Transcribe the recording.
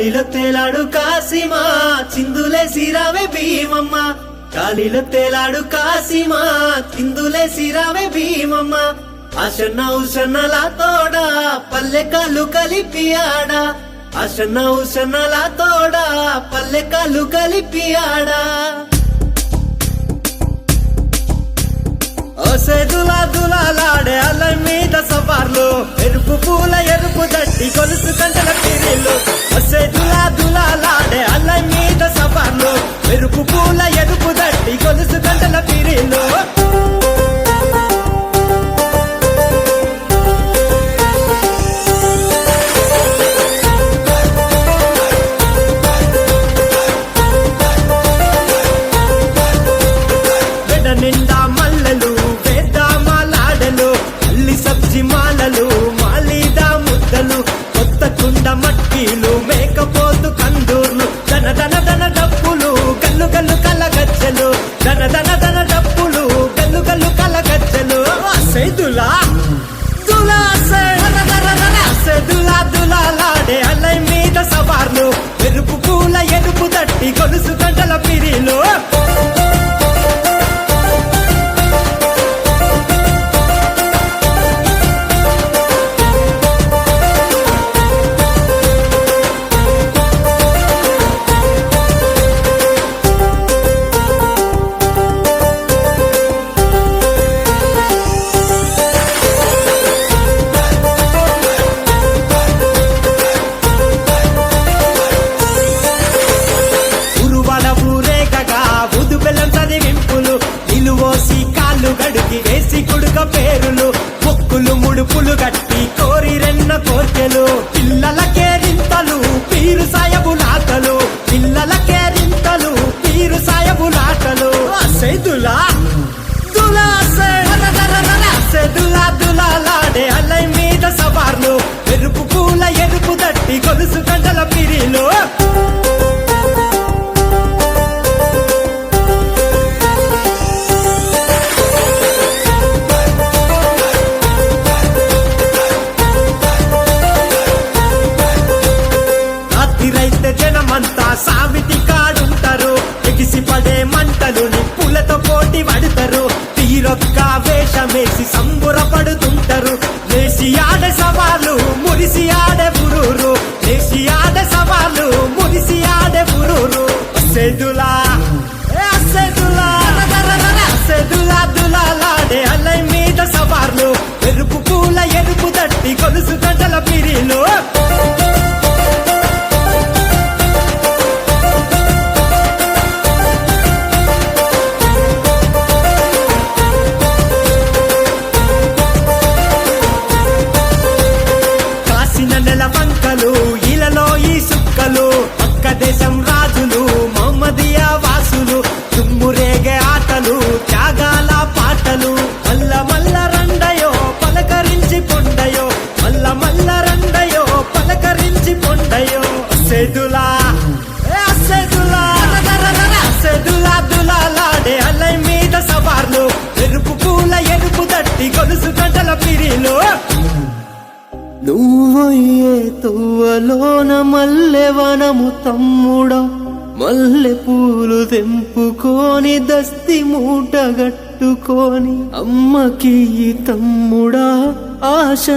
గాలిలో తేలాడు కాసిమా చిందులే సిరావే భీమమ్మ గాలిలో తేలాడు కాసిమా చిందులే సిరావే భీమమ్మ ఆశన్న ఉషన్నలా తోడా పల్లె కాళ్ళు కలిపి ఆడా ఆశన్న ఉషన్నలా తోడా పల్లె కాళ్ళు కలిపి ఆడా దులాడే అల్ల మీద సవార్లు ఎరుపు పూల ఎరుపు దట్టి గొలుసు కంటల పిరిలు దులాడే అల్ల మీద సవార్లు ఎరుపు పూల ఎరుపు దట్టి గొలుసు కంటల పిరిలు నిండా మల్లెలు వేద్దామాలాడలు అల్లి సబ్జి మాలలు మాలీదా ముద్దలు కొత్త కుండ మట్టీలు మేకపోతు కందూర్లు దన దన దన డప్పులు గల్లు గల్లు కలగజ్జలు దన దన దన డప్పులు గల్లు గల్లు కలగజ్జలు దులాడే అల్లై మీద సవార్లు ఎరుపు పూల ఎరుపు దట్టి గొలుసు గంటల పిరిలు గడికి వేసి కుడుక పేరులు మొక్కులు ముడుపులు గట్టి కోరి రెన్న కోర్కెలు పిల్లలకే రింతలు పీరు సాయబులాటలు పిల్లలకే రింతలు పీరు సాయబులాటలు దులాడే అల్లై మీద సవార్లు ఎరుపు పూల ఎరుపు దట్టి గొలుసు కంటల పిరిలు జనమంతా సావిటి కాడుంటారు ఎగిసి పడే మంటలు నిప్పులతో పోటీ పడతారు తీరొక్క వేషమేసి సంబురపడుతుంటారు లేసి ఆడే సవాలు మురిసి ఆడే పురూరు లేసి ఆడే సవాలు మురిసి ఆడే పురూరు దులాడే అల్లై మీద సవార్లు ఎరుపు పూల ఎరుపు దట్టి గొలుసు గంటల పిరిలు వంకలు ఇలలో ఈ సుక్కలు పక్క దేశం రాజులు మహమ్మదియా వాసులు తుమ్మురేగే ఆటలు త్యాగాల పాటలు మల్ల మల్ల రండయో పలకరించి పొండయో మల్ల మల్ల రండయో పలకరించి పొండయో దులాడే అల్లై మీద సవార్లు ఎరుపు పూల ఎరుపు దట్టి గొలుసు గంటల పిరిలు నువ్వయ్యే తువ్వలోన మల్లె వనము తమ్ముడా మల్లె పూలు తెంపుకొని దస్తి మూట గట్టుకొని అమ్మకి తమ్ముడా ఆశ